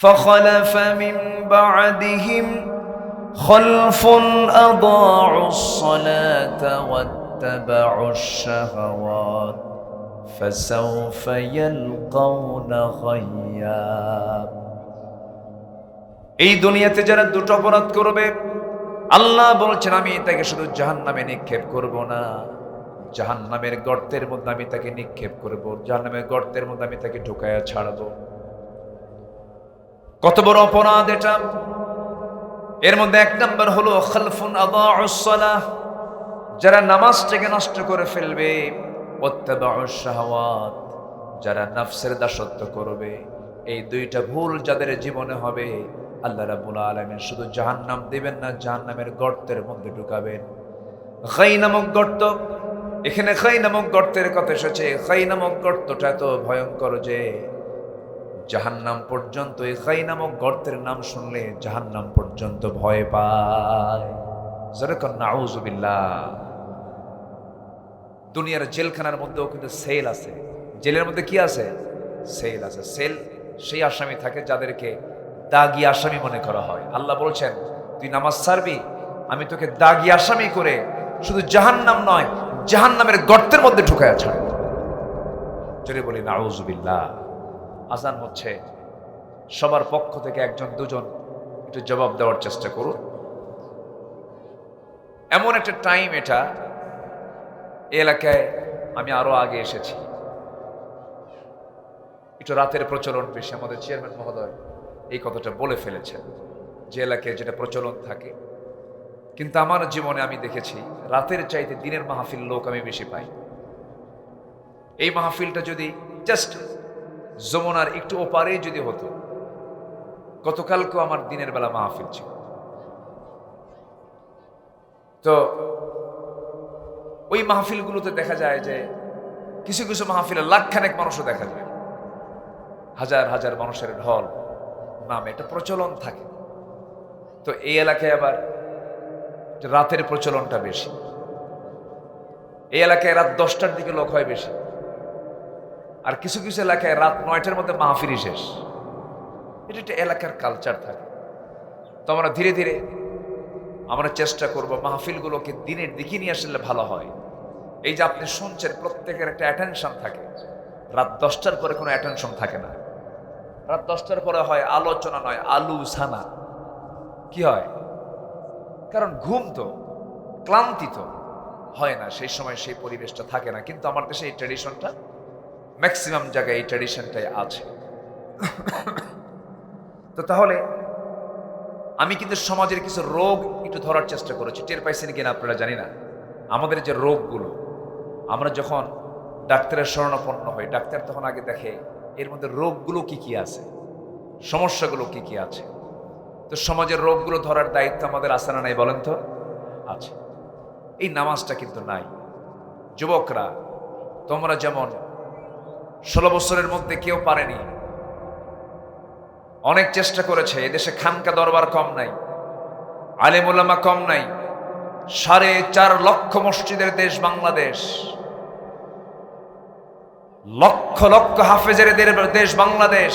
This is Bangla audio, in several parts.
فخلف من بعدهم خلف أضاعوا الصلاة واتبعوا الشهوات فسوف يلقون غيا। এই দুনিয়াতে যারা দুটো অপরাধ করবে আল্লাহ বলছেন আমি তাকে শুধু জাহান্নামে নিক্ষেপ করব না, জাহান্নামের গর্তের মধ্যে আমি তাকে নিক্ষেপ করব, জাহান্নামের গর্তের মধ্যে আমি তাকে ঢুকায়া ছাড়ব। কত বড় অপরাধ এটা! এর মধ্যে এক নম্বর হলো খালফুন আদাউস সালাহ, যারা নামাজটাকে নষ্ট করে ফেলবে, ওয়াত্তাবাউস শাহাওয়াত, যারা নফসের দাসত্ব করবে। এই দুইটা ভুল যাদের জীবনে হবে আল্লাহ রাব্বুল আলামিন শুধু জাহান্নাম দিবেন না, জাহান্নামের গর্তের মধ্যে ঢুকাবেন। গাই নামক গর্ত, এখানে গাই নামক গর্তের কথা এসেছে। গাই নামক গর্তটা এত ভয়ঙ্কর যে জাহান্নাম পর্যন্ত, এই গাই নামক গর্তের নাম শুনলে জাহান্নাম পর্যন্ত ভয় পায়। যেরকম নাউযুবিল্লাহ। দুনিয়ার জেলখানার মধ্যেও কিন্তু সেল আছে। জেলের মধ্যে কি আছে? সেল আছে। সেল সেই আসামি থাকে যাদেরকে দাগি আসামি মনে করা হয়। আল্লাহ বলছেন তুই নামাজ ছাড়বি, আমি তোকে দাগি আসামি করে শুধু জাহান্নাম নয় জাহান্নামের গর্তের মধ্যে ঢুকায়া ছাড়ব। যদি বলি নাউযুবিল্লাহ। আজান হচ্ছে, সবার পক্ষ থেকে একজন দুজন একটু জবাব দেওয়ার চেষ্টা করুন। এমন একটা টাইম এটা, এলাকায় আমি আরো আগে এসেছি, একটু রাতের প্রচলন বেশি। আমাদের চেয়ারম্যান মহোদয় এই কথাটা বলে ফেলেছেন যে এলাকায় যেটা প্রচলন থাকে, কিন্তু আমার জীবনে আমি দেখেছি রাতের চাইতে দিনের মাহফিল লোক আমি বেশি পাই। এই মাহফিলটা যদি জাস্ট যমুনার একটু ওপারে যদি হতো, গতকালকেও আমার দিনের বেলা মাহফিল ছিল, তো ওই মাহফিলগুলোতে দেখা যায় যে কিছু কিছু মাহফিলে লাখখানেক মানুষও দেখা যায়, হাজার হাজার মানুষের ঢল নামে একটা প্রচলন থাকে। তো এই এলাকায় আবার রাতের প্রচলনটা বেশি। এই এলাকায় রাত 10টার দিকে লোক হয় বেশি, আর কিছু কিছু এলাকায় রাত 9টার মধ্যে মাহফিলই শেষ। এটা একটা এলাকার কালচার থাকে। তো আমরা ধীরে ধীরে আমরা চেষ্টা করব মাহফিলগুলোকে দিনের দিকে নিয়ে আসলে ভালো হয়। এই যে আপনি শুনছেন প্রত্যেকের একটা অ্যাটেনশন থাকে, রাত 10টার পরে কোনো অ্যাটেনশন থাকে না। রাত 10টার পরে হয় আলোচনা নয় আলোচনা। কি হয়? কারণ ঘুম তো, ক্লান্তি তো হয় না, সেই সময় সেই পরিবেশটা থাকে না। কিন্তু আমার দেশে এই ট্র্যাডিশনটা ম্যাক্সিমাম জায়গায় এই ট্র্যাডিশনটাই আছে। তো তাহলে আমি কিন্তু সমাজের কিছু রোগ একটু ধরার চেষ্টা করেছি। টের পাইছেন কিনা আপনারা জানি না। আমাদের যে রোগগুলো, আমরা যখন ডাক্তারের শরণাপন্ন হই, ডাক্তার তখন আগে দেখে এর মধ্যে রোগগুলো কি কি আছে, সমস্যাগুলো কি কি আছে। তো সমাজের রোগগুলো ধরার দায়িত্ব আমাদের আছে না নাই বলেন তো? আছে। এই নামাজটা কিন্তু নাই। যুবকরা, তোমরা যেমন 16 বছরের মধ্যে কেউ পারেনি, অনেক চেষ্টা করেছে। এদেশে খানকা দরবার কম নাই, আলেম ওলামা কম নাই। 4.5 লক্ষ মসজিদের দেশ বাংলাদেশ, লক্ষ লক্ষ হাফেজের দেশ বাংলাদেশ।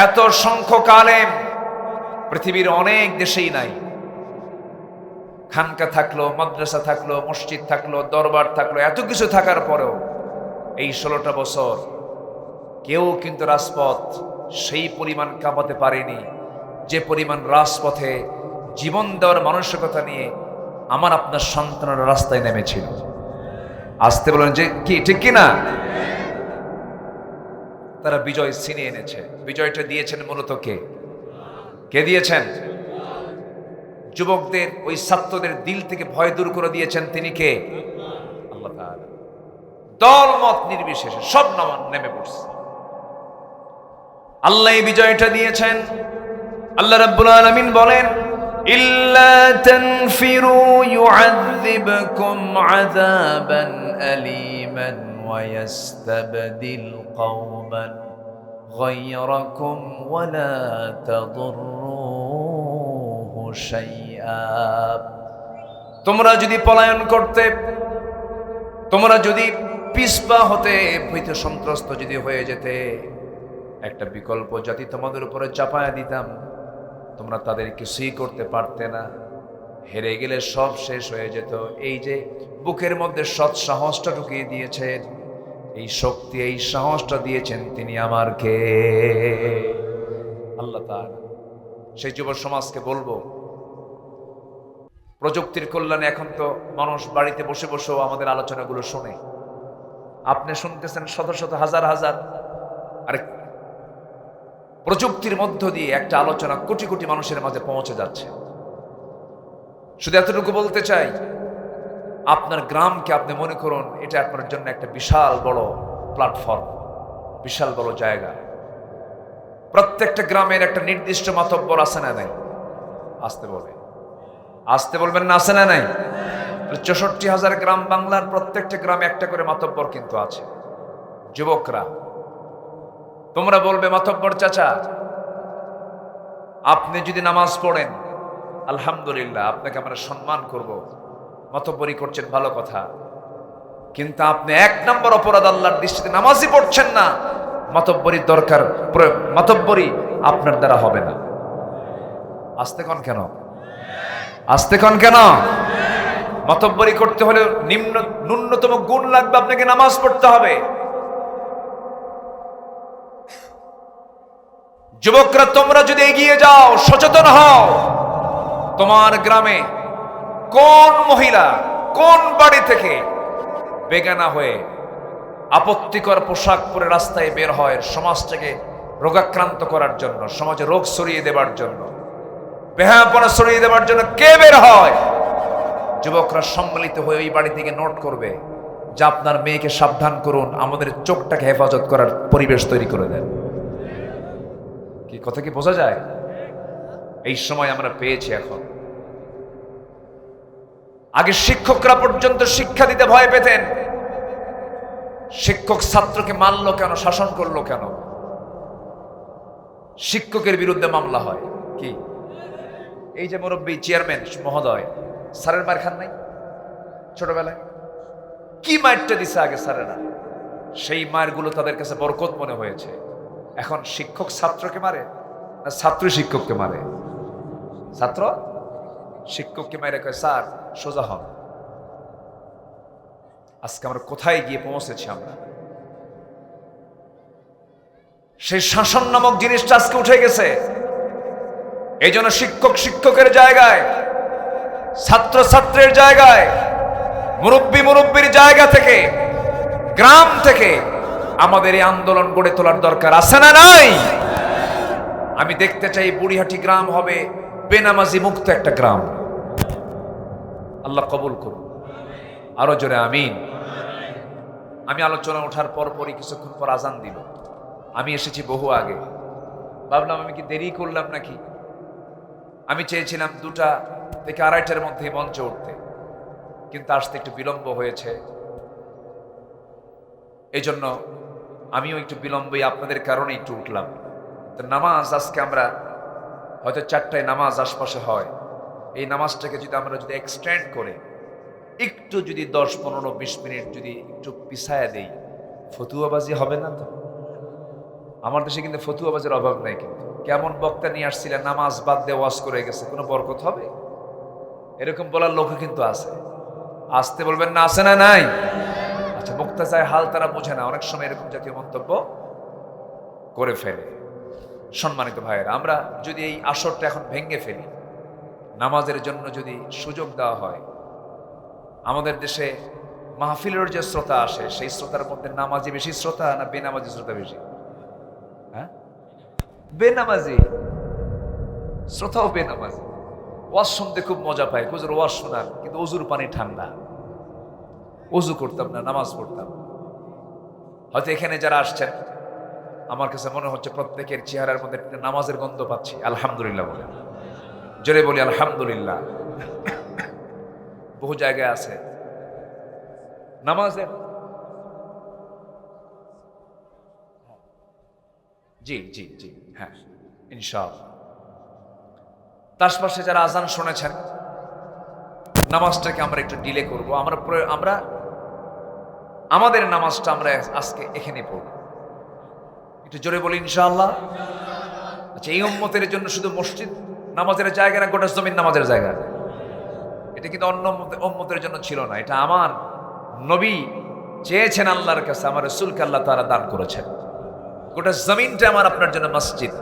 এত সংখ্যক আলেম পৃথিবীর অনেক দেশেই নাই। খানকা থাকলো, মাদ্রাসা থাকলো, মসজিদ থাকলো, দরবার থাকলো, এত কিছু থাকার পরেও এই 16টা বছর কেউ কিন্তু রাজপথ সেই পরিমাণ কাঁপাতে পারেনি যে পরিমাণ রাজপথে জীবন দেওয়ার মানসিকতা নিয়ে আমার আপনার সন্তানরা রাস্তায় নেমেছিল। আসতে বলেন যে কি ঠিক কিনা? তারা বিজয় ছিনিয়ে এনেছে। বিজয়টা দিয়েছেন মূলত কে? কে দিয়েছেন? যুবকদের, ওই ছাত্রদের দিল থেকে ভয় দূর করে দিয়েছেন তিনি কে? আল্লাহ তাআলা। দল মত নির্বিশেষে সব নেমে পড়ছে। আল্লাহ এই বিজয়টা দিয়েছেন। আল্লাহ রাব্বুল আলামিন বলেন ইল্লা তানফিরু ইউআযিবকুম আযাবান আলীমান ওয়া ইস্তাবদিল কওমান গায়রাকুম ওয়া লা তাদুররুহু শাইআ। তোমরা যদি পলায়ন করতে, তোমরা যদি পিছপা হতে, ভীত সন্ত্রস্ত যদি হয়ে যেতে, একটা বিকল্প জাতি তোমাদের উপরে চাপায়া দিতাম, তোমরা তাদের কিছুই করতে পারতে না, হেরে গেলে সব শেষ হয়ে যেত। এই যে বুকের মধ্যে সৎ সাহসটা ঢুকিয়ে দিয়েছেন, এই শক্তি এই সাহসটা দিয়েছেন তিনি আমার কে? আল্লাহ তাআলা। সেই যুব সমাজকে বলবো, প্রযুক্তির কল্যাণে এখন তো মানুষ বাড়িতে বসে বসেও আমাদের আলোচনাগুলো শোনে। আপনি শুনতেছেন শত শত হাজার হাজার, আর প্রযুক্তির মধ্য দিয়ে একটা আলোচনা কোটি কোটি মানুষের মাঝে পৌঁছে যাচ্ছে। শুধু এতটুকু বলতে চাই, আপনার গ্রামকে আপনি মনে করুন এটা আপনার জন্য একটা বিশাল বড় প্ল্যাটফর্ম, বিশাল বড় জায়গা। প্রত্যেকটা গ্রামের একটা নির্দিষ্ট মাতব্বর আছে না নাই? আসতে বলে, আসতে বলবেন না, আছে না নাই? ৬৪,০০০ গ্রাম বাংলার প্রত্যেকটা গ্রামে একটা করে মাতব্বর কিন্তু আছে। যুবকরা তোমরা বলবে, মাতব্বর চাচা আপনি যদি নামাজ পড়েন আলহামদুলিল্লাহ, আপনাকে আমরা সম্মান করব, মাতব্বরি করছেন ভালো কথা, কিন্তু আপনি ১ নম্বর অপরাধ আল্লাহর দৃষ্টিতে নামাজই পড়ছেন না। মাতব্বরির দরকার, মাতব্বরি আপনার দ্বারা হবে না। আসতে কন কেন? আসতে কন কেন? মাতব্বরি করতে হলে ন্যূনতম গুণ লাগবে, আপনাকে নামাজ পড়তে হবে। যুবকরা তোমরা যদি এগিয়ে যাও, সচেতন হও, তোমার গ্রামে কোন মহিলা কোন বাড়ি থেকে বেগানা হয়ে আপত্তিকর পোশাক পরে রাস্তায় বের হয় সমাজটাকে রোগাক্রান্ত করার জন্য, সমাজে রোগ ছড়িয়ে দেবার জন্য, বেহায়াপনা ছড়িয়ে দেবার জন্য কে বের হয়? যুবকরা সম্মিলিত হয়ে ওই বাড়ি থেকে নোট করবে যে আপনার মেয়েকে সাবধান করুন, আমাদের চোখটাকে হেফাজত করার পরিবেশ তৈরি করে দেন। কি কথা কি বোঝা যায়? এই সময় আমরা পেয়েছি। এখন আগে শিক্ষকরা পর্যন্ত শিক্ষা দিতে ভয় পেতেন। শিক্ষক ছাত্রকে মারলো কেন, শাসন করলো কেন? শিক্ষকের বিরুদ্ধে মামলা হয়। কি এই যে মুরব্বী চেয়ারম্যান মহোদয়, স্যারের মার খান নাই ছোটবেলায়? কি মারটা দিছে আগে স্যারেরা, সেই মারগুলো তাদের কাছে বরকত মনে হয়েছে। এখন শিক্ষক ছাত্রকে মারে না ছাত্র শিক্ষককে মারে? ছাত্র শিক্ষককে মারে কয় স্যার সোজা হন। আজকে আমরা কোথায় গিয়ে পৌঁছেছি? আমরা সেই শাসন নামক জিনিসটা আজকে উঠে গেছে। এই জন্য শিক্ষক শিক্ষকের জায়গায়, ছাত্র ছাত্রের জায়গায়, মুরব্বী মুরব্বীর জায়গা থেকে, গ্রাম থেকে আমাদের এই আন্দোলন গড়ে তোলার দরকার আছে না নাই? আমি দেখতে চাই বুড়িহাটি গ্রাম হবে বেনামাজি মুক্ত একটা গ্রাম। আল্লাহ কবুল করুন, আরো জোরে আমিন। আমি আলোচনা ওঠার পরপরই কিছুক্ষণ পর আজান দিল। আমি এসেছি বহু আগে, ভাবলাম আমি কি দেরি করলাম নাকি। আমি চেয়েছিলাম 2টা থেকে 2:30টার মধ্যে মঞ্চে উঠতে, কিন্তু আসতে একটু বিলম্ব হয়েছে। এই জন্য আমিও একটু বিলম্বই আপনাদের কারণে একটু উঠলাম। তো নামাজ আজকে আমরা হয়তো 4টায় নামাজ আশপাশে হয়, এই নামাজটাকে যদি আমরা এক্সটেন্ড করে একটু যদি 10, 15, 20 মিনিট যদি একটু পিছায়া দেই, ফতুয়াবাজি হবে না তো? আমার দেশে কিন্তু ফতুয়াবাজির অভাব নাই। কিন্তু কেমন বক্তা নিয়ে আসছিলেন, নামাজ বাদ দিয়ে ওয়াজ করে গেছে, কোনো বরকত হবে? এরকম বলার লোকও কিন্তু আছে। আসতে বলবেন না, আছে না নাই? আচ্ছা, বক্তা চায় হাল তারা বোঝে না, অনেক সময় এরকম জাতীয় মন্তব্য করে ফেলে। সম্মানিত ভাইয়েরা, আমরা যদি এই আসরটা এখন ভেঙে ফেলি, নামাজের জন্য যদি সুযোগ দেওয়া হয়, আমাদের দেশে মাহফিলের যে শ্রোতা আসে, সেই শ্রোতার মধ্যে নামাজি বেশি শ্রোতা না বেনামাজি শ্রোতা বেশি? হ্যাঁ, বেনামাজি শ্রোতাও বেনামাজি। ওয়াজ শুনতে খুব মজা পায়, হুজুর ওয়াজ শোনান, কিন্তু অজুর পানি ঠান্ডা, অজু করতাম না, নামাজ পড়তাম। হয়তো এখানে যারা আসছেন, আমার কাছে মনে হচ্ছে প্রত্যেকের চেহারার মধ্যে নামাজের গন্ধ পাচ্ছি। আলহামদুলিল্লাহ বলে, জোরে বলি আলহামদুলিল্লাহ। বহু জায়গায় আছে নামাজের, জি জি জি, হ্যাঁ ইনশাআল্লাহ। তার পাশে যারা আজান শুনেছেন, নামাজটাকে আমরা একটু ডিলে করব। আমাদের নামাজটা আমরা আজকে এখানে পড়ব, একটু একটু জোরে বলি ইনশাআল্লাহ। আচ্ছা, এই উম্মতের জন্য শুধু মসজিদ নামাজের জায়গা না, গোটা জমিন নামাজের জায়গা? এটা কিন্তু অন্য উম্মতের জন্য ছিল না, এটা আমার নবী চেয়েছেন আল্লাহর কাছে, আমার রাসূলকে আল্লাহ তাআলা দান করেছেন। গোটা জমিনটা আমার আপনার জন্য মসজিদ।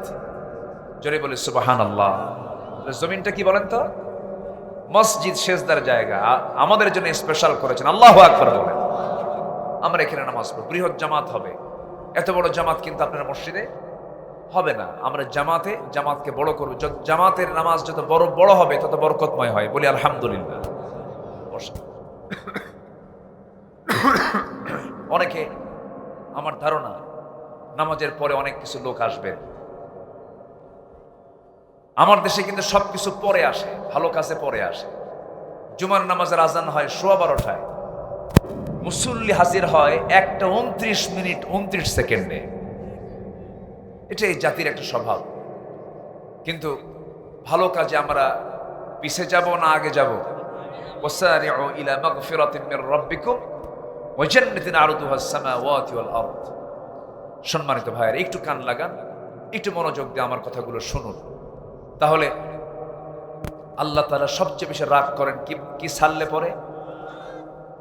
জোরে বলি সুবহানাল্লাহ। জমিনটা কি বলেন তো? মসজিদ, সেজদার জায়গা আমাদের জন্য স্পেশাল করেছেন। আল্লাহু আকবার বলেন। আমরা এখানে নামাজ পড়ব, বৃহৎ জামাত হবে। এত বড় জামাত কিন্তু আপনার মসজিদে হবে না। আমরা জামাতকে বড় করব। জামাতের নামাজ যত বড় হবে তত বরকতময় হয়। বলি আলহামদুলিল্লাহ। অনেকে, আমার ধারণা নামাজের পরে অনেক কিছু লোক আসবেন। আমার দেশে কিন্তু সবকিছু পরে আসে, ভালো কাজে পরে আসে। জুমার নামাজের আজান হয় 12:15, মুসল্লি হাজির হয় 1:29 এটা এই জাতির একটা স্বভাব। কিন্তু ভালো কাজে আমরা পিছে যাব না আগে যাব? ওয়াসারিউ ইলা মাগফিরাতিন মির রাব্বিকুম ওয়া জান্নাতিন আরদুহাস সামাওয়াতি ওয়াল আরদ। সম্মানিত ভাইয়েরা, একটু কান লাগান, একটু মনোযোগ দিয়ে আমার কথাগুলো শুনুন। তাহলে আল্লাহ তাআলা সবচেয়ে বেশি রাগ করেন কি ছাড়লে পরে?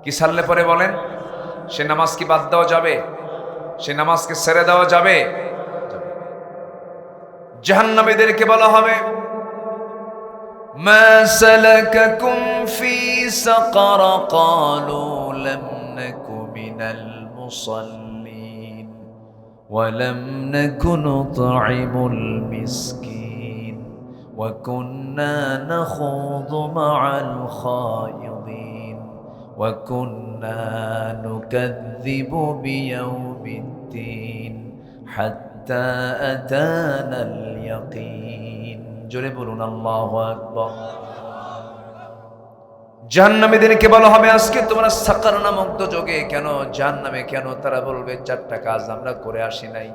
কি ছাড়লে পরে বলেন? সে নামাজ কি বাদ দেওয়া যাবে? সে নামাজকে ছেড়ে দেওয়া যাবে? জাহান্নামীদেরকে বলা হবে, মা সালাকাকুম ফি সাকার ক্বালু লাম নাকু মিনাল মুসাল্লিন ওয়া লাম নাকু নুতঈমুল মিসকিন ওয়া কুন্না নাখুযু মা'আল খায়িদিন ওয়া কুন্না নুকাযযিবু বিয়াউমিদ্দিন হাত্তা আতানাল ইয়াকিন। জোরে বলুন আল্লাহু আকবার। জাহান্নামীদেরকে বলা হবে, আজকে তোমরা সাকার নামক দোজখে কেন, জাহান্নামে কেন? তারা বলবে, 4টা কাজ আমরা করে আসি নাই।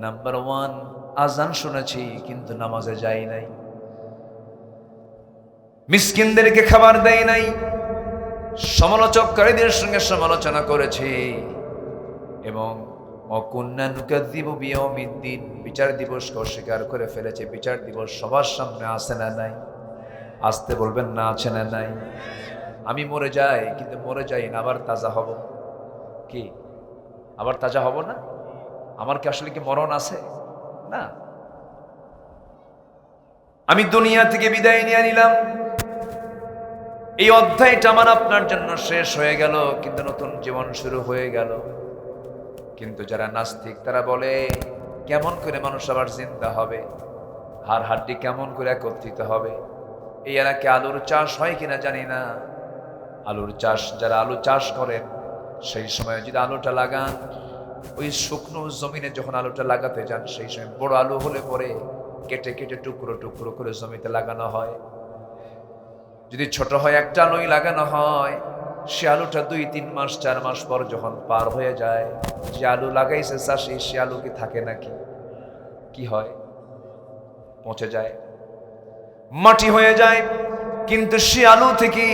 নাম্বার 1, আজান শুনেছি কিন্তু নামাজে যাই নাই, মিসকিনদেরকে খাবার দেয় নাই, সমালোচককারীদের সঙ্গে সমালোচনা করেছি, এবং অকুন্না নুকাযযিবু বিয়াউমিদ্দিন, বিচার দিবসকে অস্বীকার করে ফেলেছে। বিচার দিবস সবার সামনে আছে না নাই? আসতে বলবেন না, আছে না নাই? আমি মরে যাই, কিন্তু মরে যাই না, আবার তাজা হব। কি আবার তাজা হব না? আমার কি আসলে কি মরণ আছে? না। আমি দুনিয়া থেকে বিদায় নিয়ে নিলাম, এই অধ্যায়টা আমার আপনার জন্য শেষ হয়ে গেল, কিন্তু নতুন জীবন শুরু হয়ে গেল। কিন্তু যারা নাস্তিক তারা বলে, কেমন করে মানুষ আবার জিন্দা হবে? হাড় হাড্ডি কেমন করে একত্রিত হবে? এই এলাকায় আলুর চাষ হয় কিনা জানি না। আলুর চাষ, যারা আলু চাষ করেন, সেই সময় যদি আলুটা লাগান, ওই শুকনো জমিনে যখন আলুটা লাগাতে যান, সেই সময় বড় আলু হলে পরে কেটে কেটে টুকরো টুকরো করে জমিতে লাগানো হয়। যদি ছোট হয়, একটা আলুই লাগানো হয়, সে আলুটা 2-3 মাস 4 মাস পর যখন পার হয়ে যায়, যে আলু লাগাইছে চাষি, সে আলু কি থাকে নাকি? কি হয়? পচে যায়, মাটি হয়ে যায়। কিন্তু সে আলু থেকে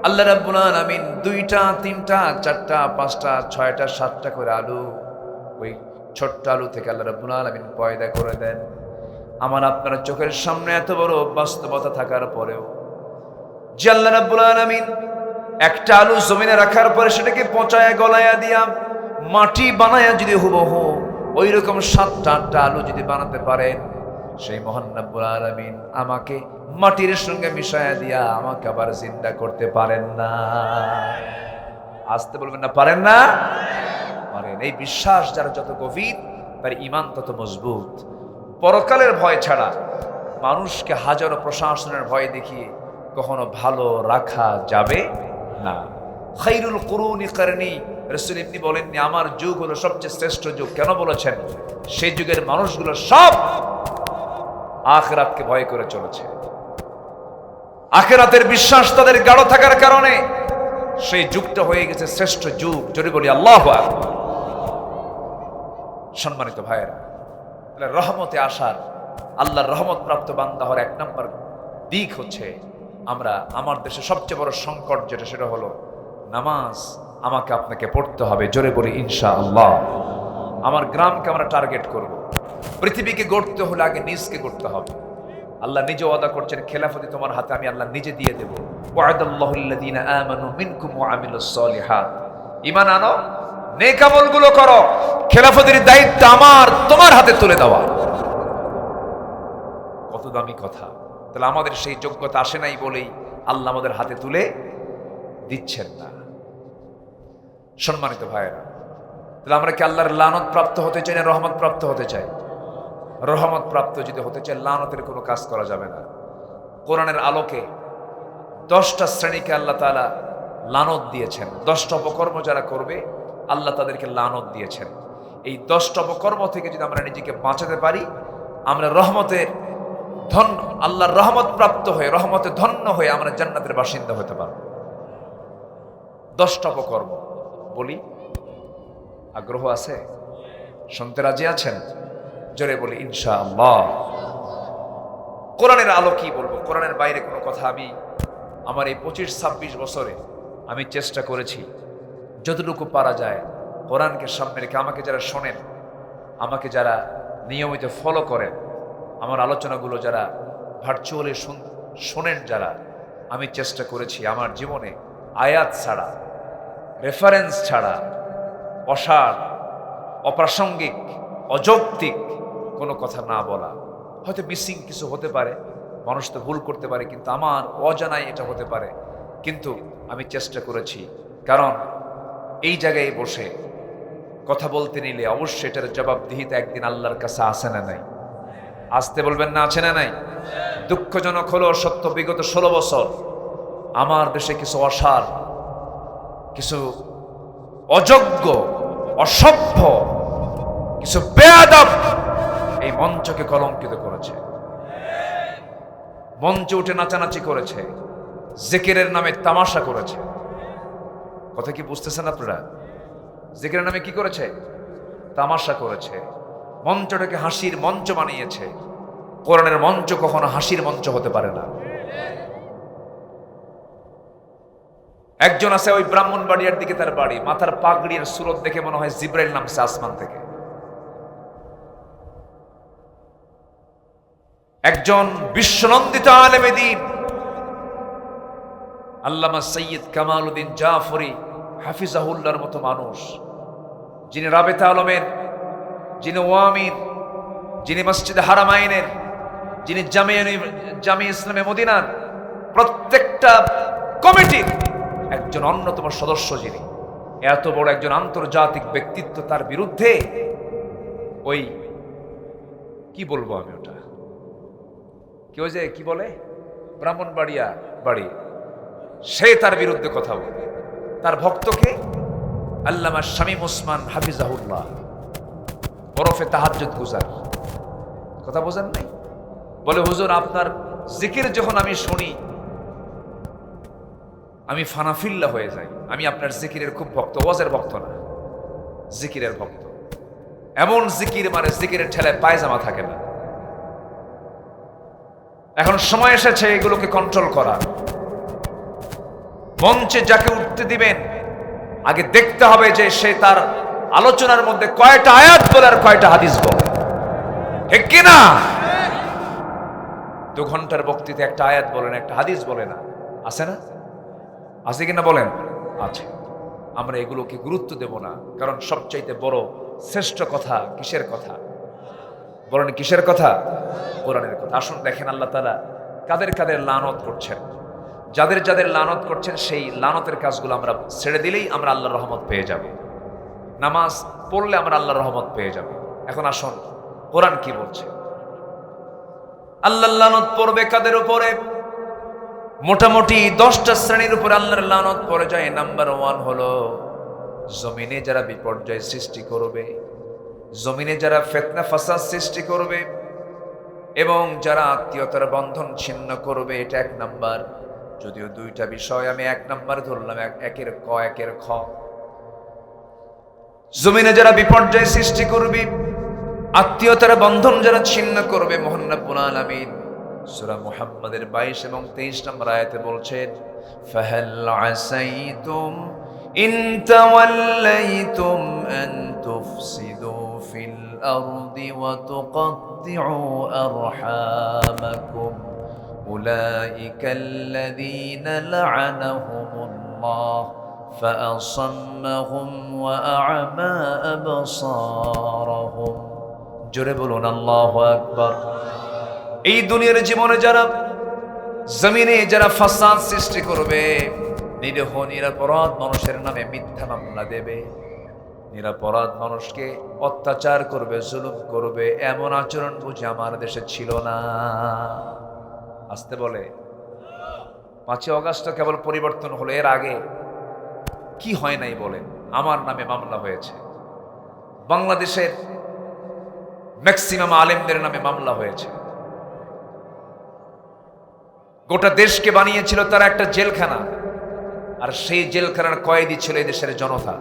আল্লাহ রাব্বুল আলামিন 2টা 3টা 4টা 5টা 6টা 7টা করে আলু, ওই ছোট্ট আলু থেকে আল্লাহ রাব্বুল আলামিন পয়দা করে দেন। আমার আপনার চোখের সামনে এত বড় বাস্তবতা থাকার পরেও যে আল্লাহ রাব্বুল আলামিন একটা আলু জমিনে রাখার পরে সেটাকে পচায়া গলায়া দিয়া মাটি বানায়া যদি হুবহু ওই রকম 7টা 8টা আলু যদি বানাতে পারেন, সেই মহান রাব্বুল আলামিন আমাকে মাটির সঙ্গে মিশায়া দিয়া আমাকে আবার জিন্দা করতে পারেন না? আসতে বলবেন না, পারেন না? পারেন। এই বিশ্বাস যার যত গভীর, তার ঈমান তত মজবুত। পরকালের ভয় ছাড়া মানুষকে হাজারো প্রশাসনের ভয় দেখিয়ে কখনো ভালো রাখা যাবে না। খায়রুল কুরুনি করনি, রাসূল ইবনে বলেননি আমার যুগ হলো সবচেয়ে শ্রেষ্ঠ যুগ। কেন বলেছেন? সেই যুগের মানুষগুলো সব আখিরাতকে ভয় করে চলেছে। আখিরাতের বিশ্বাস তাদের গাঢ় থাকার কারণে সেই যুগটা হয়ে গেছে শ্রেষ্ঠ যুগ। জোরে বলি আল্লাহু আকবার। সম্মানিত ভাইয়েরা, রহমতে আসার, আল্লাহর রহমত প্রাপ্ত বান্দা হওয়ার 1 নম্বর দিক হচ্ছে, আমার দেশে সবচেয়ে বড় সংকট যেটা, সেটা হলো নামাজ আমাকে আপনাকে পড়তে হবে। জোরে বলি ইনশাআল্লাহ। আমার গ্রামকে আমরা টার্গেট করব। পৃথিবীকে গড়তে হলে আগে নিজকে গড়তে হবে। আল্লাহ নিজে ওয়াদা করছেন, খেলাফতি তোমার হাতে আমি আল্লাহ নিজে দিয়ে দেব। ওয়াদাল্লাহুল্লাযীনা আমানু মিনকুম ওয়া আমিলুস সলিহাত। ঈমান আনো, নেক আমলগুলো করো, খেলাফতির দায়িত্ব আমার তোমার হাতে তুলে দেওয়া। কত দামি কথা! তাহলে আমাদের সেই যোগ্যতা আসে নাই বলেই আল্লাহ আমাদের হাতে তুলে দিচ্ছেন না। সম্মানিত ভাইয়েরা, তাহলে আমরা কি আল্লাহর লানত প্রাপ্ত হতে চাই না রহমত প্রাপ্ত হতে চাই? রহমত প্রাপ্ত যদি হতে চাই, লানতের কোনো কাজ করা যাবে না। কোরআনের আলোকে 10টা শ্রেণীকে আল্লাহ তাআলা লানত দিয়েছেন। 10টা অপকর্ম যারা করবে আল্লাহ তাদেরকে লানত দিয়েছেন। এই 10টা অপকর্ম থেকে যদি আমরা নিজেকে বাঁচাতে পারি, আমরা রহমতের ধন্য, আল্লাহর রহমত প্রাপ্ত হয়ে রহমতে ধন্য হয়ে আমরা জান্নাতের বাসিন্দা হতে পারব। 10টা অপকর্ম বলি, আগ্রহ আছে? শুনতে রাজি আছেন? জোরে বলি ইনশাআল্লাহ। কোরআনের আলো কি বলবো, কোরআনের বাইরে কোনো কথা আমি আমার এই 25-26 বছরে আমি চেষ্টা করেছি যতটুকু পারা যায় কোরআনকে সামনে রেখে। আমাকে যারা শোনেন, আমাকে যারা নিয়মিত ফলো করেন, আমার আলোচনাগুলো যারা ভার্চুয়ালি শোনেন যারা, আমি চেষ্টা করেছি আমার জীবনে আয়াত ছাড়া, রেফারেন্স ছাড়া, অসার, অপ্রাসঙ্গিক, অযৌক্তিক কোনো কথা না বলা। হয়তো মিসিং কিছু হতে পারে, মানুষ তো ভুল করতে পারে, কিন্তু আমার অজানায় এটা হতে পারে। কিন্তু আমি চেষ্টা করেছি, কারণ এই জায়গায় বসে কথা বলতে নিলে অবশ্যই এটার জবাবদিহিতা একদিন আল্লাহর কাছে আসে না নাই? আসতে বলবেন না, আছে না নাই? দুঃখজনক হলো সত্য, বিগত 16 বছর আমার দেশে কিছু অসার, কিছু অযোগ্য, অসভ্য, কিছু বেয়াদব এই মঞ্চকে কলঙ্কিত করেছে। মঞ্চে উঠে নাচানাচি করেছে, জিকিরের নামে তামাশা করেছে। কথা কি বুঝতেছেন আপনারা? জিকিরের নামে কি করেছে? তামাশা করেছে। মঞ্চটাকে হাসির মঞ্চ বানিয়েছে। কোরআনের মঞ্চ কখনো হাসির মঞ্চ হতে পারে না। একজন আছে ওই ব্রাহ্মণবাড়িয়ার দিকে তার বাড়ি, মাথার পাগড়ির সুরত দেখে মনে হয় জিব্রাইল নামছে আসমান থেকে। একজন বিশ্বনন্দিত আলেমে দ্বীন আল্লামা সৈয়দ কামাল উদ্দিন জাফরি হাফিজাহুল্লাহর মতো মানুষ, যিনি রাবেতা আলমের, যিনি ওয়ামির, যিনি মসজিদে হারামাইনের, যিনি জামিয়া ইসলামে মদিনার প্রত্যেকটা কমিটির একজন অন্যতম সদস্য, যিনি এত বড় একজন আন্তর্জাতিক ব্যক্তিত্ব, তার বিরুদ্ধে ওই কি বলবো আমি, ওটা কি, ওই যে কি বলে ব্রাহ্মণবাড়িয়া বাড়ি, সে তার বিরুদ্ধে কথা বলে। তার ভক্তকে আল্লামা শামীম ওসমান হাফিজাহুল্লাহ ওরফে তাহাজ্জুদ গুজার, কথা বোঝেন নাই? বলে হুজুর আপনার জিকির যখন আমি শুনি আমি ফানাফিল্লা হয়ে যাই। আমি আপনার জিকিরের খুব ভক্ত, ওয়াজের ভক্ত না, জিকিরের ভক্ত। এমন জিকির মানে জিকিরের ঠেলায় পায়জামা থাকে না। এখন সময় এসেছে এগুলোকে কন্ট্রোল করা। মঞ্চে যাকে উঠতে দিবেন আগে দেখতে হবে যে সে তার আলোচনার মধ্যে কয়টা আয়াত বলে আর কয়টা হাদিস বলে, ঠিক কিনা? 2 ঘন্টার বক্তৃতা একটা আয়াত বলেন, একটা হাদিস বলে না, আছে না? আছে কিনা বলেন? আছে। আমরা এগুলোকে গুরুত্ব দেব না, কারণ সবচাইতে বড় শ্রেষ্ঠ কথা কিসের কথা বলেন? কিসের কথা? কোরআনের কথা। আসুন দেখেন আল্লাহ তাআলা কাদের কাদের লানত করছেন। যাদের যাদের লানত করছেন সেই লানতের কাজগুলো আমরা ছেড়ে দিলেই আমরা আল্লাহর রহমত পেয়ে যাব। নামাজ পড়লে আমরা আল্লাহর রহমত পেয়ে যাব। এখন আসুন কোরআন কি বলছে। আল্লাহর লানত পড়বে কাদের উপরে? মোটামুটি 10টা শ্রেণীর উপর আল্লাহর লানত পড়ে যায়। নাম্বার 1 হলো জমিনে যারা বিপর্যয় সৃষ্টি করবে, জমিনে যারা ফিতনা ফাসাদ সৃষ্টি করবে এবং যারা আত্মীয়তার বন্ধন ছিন্ন করবে, এটা 1 নাম্বার। যদিও 2টা বিষয় আমি 1 নাম্বার ধরলাম, একের ক একের খ। জমিনে যারা বিপর্যয় সৃষ্টি করবে, আত্মীয়তার বন্ধন যারা ছিন্ন করবে, মহান রব্বুল আলামিন সূরা মুহাম্মাদের 22 এবং 23 নম্বর আয়াতে বলছেন, ফাহাল আসাইতুম ইন তাওয়াল্লাইতুম আন তুফসিদু ফিল আরদি ওয়া তুকাত্তিউ আরহামাকুম উলাইকাল্লাযীনা লা'আনাহুমুল্লাহ ফাআসাম্মাহুম ওয়া আ'মা আবসারহুম। জোরে বলুন আল্লাহু আকবার। এই দুনিয়ার জীবনে যারা জমিনে যারা ফাসাদ সৃষ্টি করবে, নিরীহ নিরপরাধ মানুষের নামে মিথ্যা মামলা দেবে, নিরপরাধ মানুষকে অত্যাচার করবে, জুলুম করবে, এমন আচরণ বুঝি আমার দেশে ছিল না। আসতে বলে 5ই অগাস্ট কেবল পরিবর্তন হলো, এর আগে কি হয় নাই বলেন? আমার নামে মামলা হয়েছে, বাংলাদেশের ম্যাক্সিমাম আলেমদের নামে মামলা হয়েছে, গোটা দেশকে বানিয়েছিল তারা একটা জেলখানা, আর সেই জেলখানার কয়েদি ছিল এই দেশের জনতা।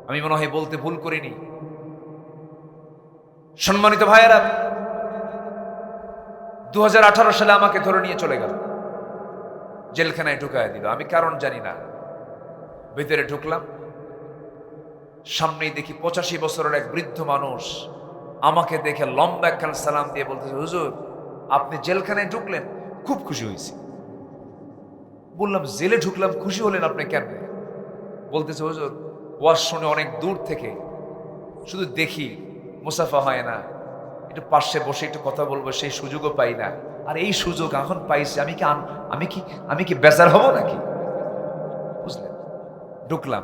আমি মনে হয় বলতে ভুল করিনি। সম্মানিত ভাইয়েরা, 2018 সালে আমাকে ধরে নিয়ে চলে গেল, জেলখানায় ঢুকায় দিল। আমি কারণ জানি না, ভিতরে ঢুকলাম, সামনেই দেখি 85 বছরের এক বৃদ্ধ মানুষ আমাকে দেখে লম্বা একখান সালাম দিয়ে বলতেছে, হুজুর আপনি জেলখানায় ঢুকলেন, খুব খুশি হয়েছি। বললাম, জেলে ঢুকলাম, খুশি হলেন আপনি কেন? বলতেছে, হুজুর ওয়াজ শুনে অনেক দূর থেকে, শুধু দেখি, মুসাফা হয় না, একটু পাশে বসে একটু কথা বলবো সেই সুযোগও পাই না, আর এই সুযোগ এখন পাইছি, আমি কি বেজার হব নাকি? বুঝলেন? ঢুকলাম,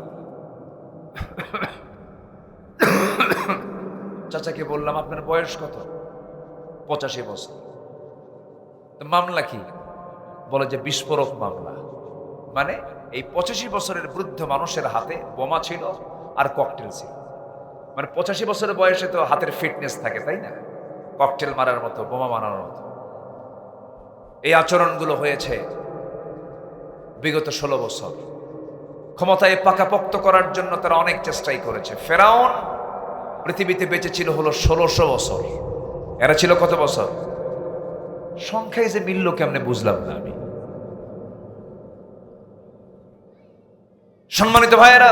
চাচাকে বললাম, আপনার বয়স কত? 85 বছর। মামলা কি? বলে যে বিস্ফোরক মামলা। মানে এই 85 বছরের বৃদ্ধ মানুষের হাতে বোমা ছিল আর ককটেল ছিল। মানে 85 বছরের বয়সে তো হাতের ফিটনেস থাকে, তাই না? ককটেল মারার মতো, বোমা মারার মতো। এই আচরণগুলো হয়েছে বিগত 16 বছর। ক্ষমতায় পাকাপোক্ত করার জন্য তারা অনেক চেষ্টাই করেছে। ফেরাউন পৃথিবীতে বেঁচে ছিল হলো 1600 বছর। এরা ছিল কত বছর? সংখ্যায় যে মিলল কেমনে বুঝলাম না আমি। সম্মানিত ভাইয়েরা,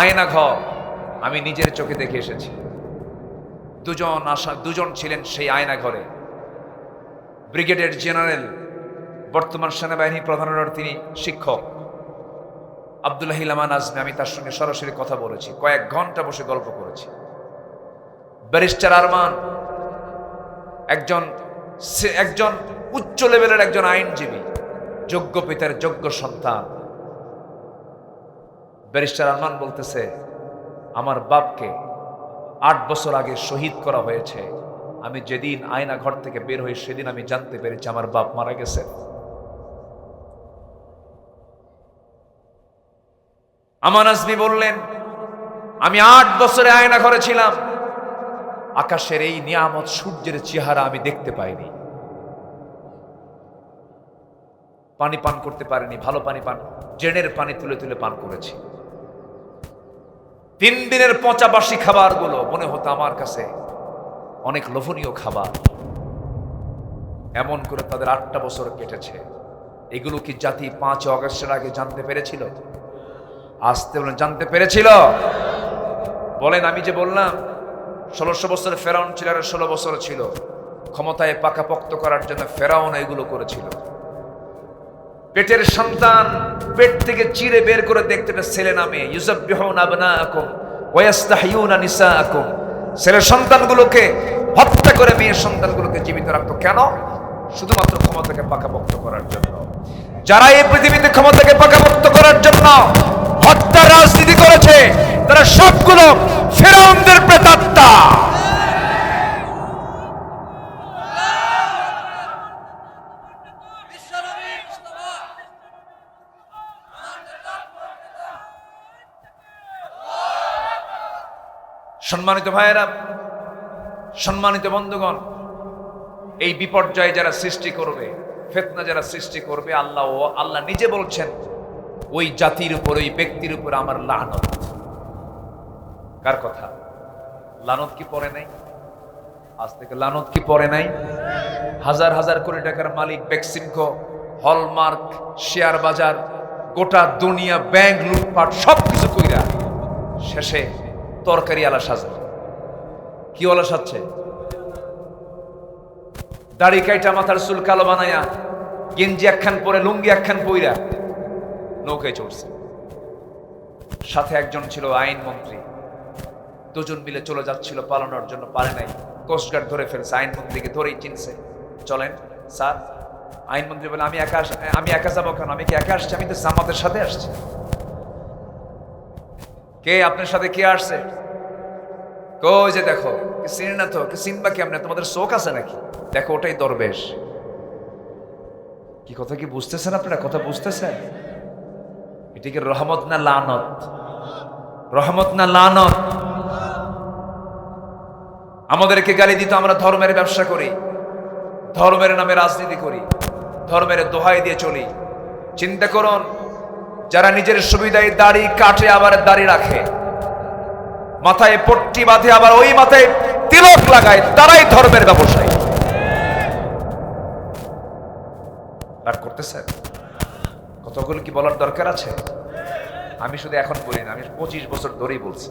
আয়না ঘর আমি নিজের চোখে দেখে এসেছি। দুজন ছিলেন সেই আয়না ঘরে। ব্রিগেডিয়ার জেনারেল, বর্তমান সেনাবাহিনী প্রধানের তিনি শিক্ষক, আব্দুল্লাহ আমান আজমি। আমি তার সঙ্গে সরাসরি কথা বলেছি, কয়েক ঘন্টা বসে গল্প করেছি। ব্যারিস্টার আরমান, একজন উচ্চ লেভেলের একজন আইনজীবী, যোগ্য পিতার যোগ্য সন্তান। ব্যারিস্টার আরমান বলতেছে, আমার বাপকে 8 বছর আগে শহীদ করা হয়েছে। আমি যেদিন আয়না ঘর থেকে বের হই সেদিন আমি জানতে পেরেছি আমার বাপ মারা গেছে। আমান আজমি বললেন, আমি 8 বছরে আয়না ঘরে ছিলাম, আকাশের এই নিয়ামত সূর্যের চেহারা আমি দেখতে পাইনি। পানি পান করতে পারিনি, ভালো পানি পান, ড্রেনের পানি তুলে তুলে পান করেছি। 3 দিনের পচা বাসি খাবারগুলো মনে হতো আমার কাছে অনেক লোভনীয় খাবার। এমন করে তাদের 8টা বছর কেটেছে। এগুলো কি জাতি 5 অগাস্টের আগে জানতে পেরেছিল? আসতে বলেন, জানতে পেরেছিল? বলেন, আমি যে বললাম 1600 বছরের ফেরাউন ছিল আর 16 বছর ছিল। ক্ষমতায় পাকাপোক্ত করার জন্য ফেরাউন এগুলো করেছিল। পেটের সন্তান পেট থেকে চিরে বের করে দেখতে একটা ছেলে নামে, ইউযাব্বিহুনা আবনাআকুম ওয়া ইস্তাহয়ুনা নিসাআকুম। ছেলের সন্তানগুলোকে হত্যা করে মেয়ের সন্তানগুলোকে জীবিত রাখতো। কেন? শুধুমাত্র ক্ষমতাকে পাকাপোক্ত করার জন্য। যারা এই পৃথিবীতে ক্ষমতাকে পাকাপোক্ত করার জন্য হত্যার রাজনীতি করেছে, তারা সবগুলো ফেরাউনদের প্রেতাত্মা। সম্মানিত ভাইয়েরা, সম্মানিত বন্ধুগণ, এই বিপর্যয় যারা সৃষ্টি করবে, ফিতনা যারা সৃষ্টি করবে, আল্লাহ নিজে বলছেন ওই জাতির উপর, ওই ব্যক্তির উপর আমার লানত। কার কথা? লানত কি পড়ে নাই? আজ থেকে লানত কি পড়ে নাই? হাজার হাজার কোটি টাকার মালিক বেক্সিমকো, হলমার্ক, শেয়ার বাজার, গোটা দুনিয়া ব্যাংক লুটপাট সবকিছু কইরা শেষে তরকারি আলা সাজা। কি ওলা সাজছে? দাড়ি কাইটা মাথার চুল কালো বানায়া গেঞ্জি একখান পরে লুঙ্গি একখান পইরা নৌকায় চড়ছে। সাথে একজন ছিল আইনমন্ত্রী, দুজন মিলে চলে যাচ্ছিল পালানোর জন্য, পারে নাই, কোস্টগার্ড ধরে ফেলছে। আইনমন্ত্রীকে ধরেই চিনছে, চলেন স্যার। আইনমন্ত্রী বলে আমি একা যাবো কেন? আমি কি একা আসছি? আমি তো জামাতের সাথে আসছি। কে আপনার সাথে কে আসছে? কই যে দেখো, চিনি না তো। চিনবা কেমনে? তোমাদের চোখ আছে নাকি? দেখো ওটাই দরবেশ। কি কথা কি বুঝতেছেন আপনারা? কথা বুঝতেছেন? এটা কি রহমত না লানত? রহমত না লানত? আমাদেরকে গালি দিত আমরা ধর্মের ব্যবসা করি, ধর্মের নামে রাজনীতি করি, ধর্মের দোহাই দিয়ে চলি। চিন্তা করুন, যারা নিজের সুবিধায় দাড়ি কাটে আবার দাড়ি রাখে, মাথায় পট্টি বাঁধে আবার ওই মাথায় তিলক লাগায়, তারাই ধর্মের ব্যবসায়ী। রাগ করতেছেন? কতগুলো কি বলার দরকার আছে? আমি শুধু এখন বলি না, আমি 25 বছর ধরেই বলছি।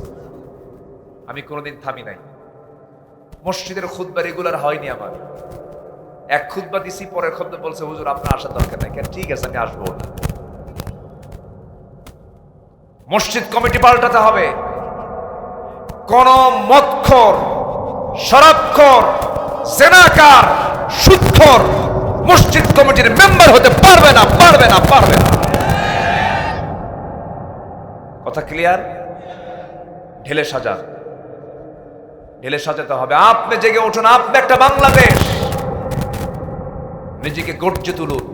আমি কোনোদিন থামি নাই। মসজিদের খুতবা রেগুলার হয়নি আমার। এক খুতবা দিছি, পরের খুতবা বলছে হুজুর আপনার আসার দরকার নাই। কেন? ঠিক আছে আমি আসবো না। মসজিদ কমিটি পাল্টাতে হবে। কোন মদখোর, শরাবখোর, জেনাকার, সুদখোর মসজিদ কমিটির মেম্বার হতে পারবে না, পারবে না, পারবে না। কথা ক্লিয়ার? ঢেলে সাজান, ঢেলে সাজাতে হবে। আপনি জেগে উঠুন, আপনি একটা বাংলাদেশ। নিজেকে গর্জে তুলুন,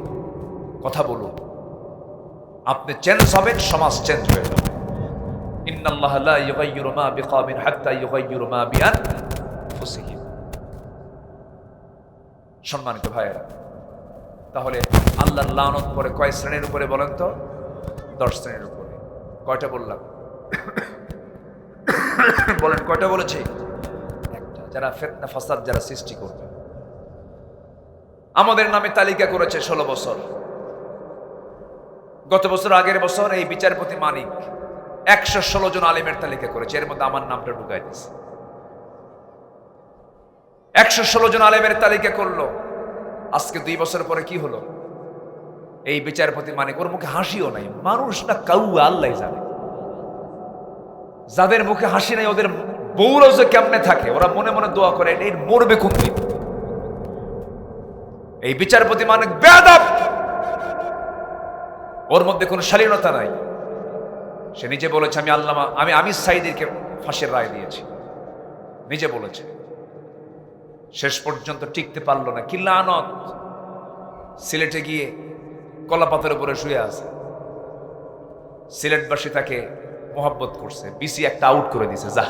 কথা বলুন। আপনি চেঞ্জ হবেন, সমাজ চেঞ্জ হয়ে যাবে। ইন্নাল্লাহা লা ইউগাইয়িরু মা বিকওমিন হাত্তা ইউগাইয়িরু মা বিআনফুসিহিম। সম্মানিত ভাইয়েরা, তাহলে আল্লাহর লানত পড়ে কয় শ্রেণীর উপরে বলেন তো? 10 শ্রেণীর উপরে। কয়টা বললাম? বলেন কয়টা বলেছি? একটা। যারা ফিতনা ফাসাদ যারা সৃষ্টি করবে। আমাদের নামে তালিকা করেছে 16 বছর। গত বছর, আগের বছর এই বিচারপতি মানিক 116 জন আলেমের তালিকা করেছে, এর মধ্যে আমার নামটা ঢুকাই দিয়েছে। 116 জন আলেমের তালিকা করলো। আজকে 2 বছর পরে কি হলো? এই বিচারপতি মানিক, ওর মুখে হাসিও নাই। মানুষ না কাউয়া, আল্লাহ জানে। যাদের মুখে হাসি নাই ওদের বউরা যে কেমনে থাকে, ওরা মনে মনে দোয়া করে এই মরবে কোন দিন। এই বিচারপতি মানিক বেয়াদব, ওর মধ্যে কোনো শালীনতা নাই। সে নিজে বলেছে আমি সাইদিকে ফাঁসির রায় দিয়েছি, নিজে বলেছে। শেষ পর্যন্ত টিকতে পারলো না। কি লানত! সিলেটে গিয়ে কলাপাতের উপরে শুয়ে আছে। সিলেটবাসী তাকে মোহাব্বত করছে, বিসি একটা আউট করে দিছে। যা,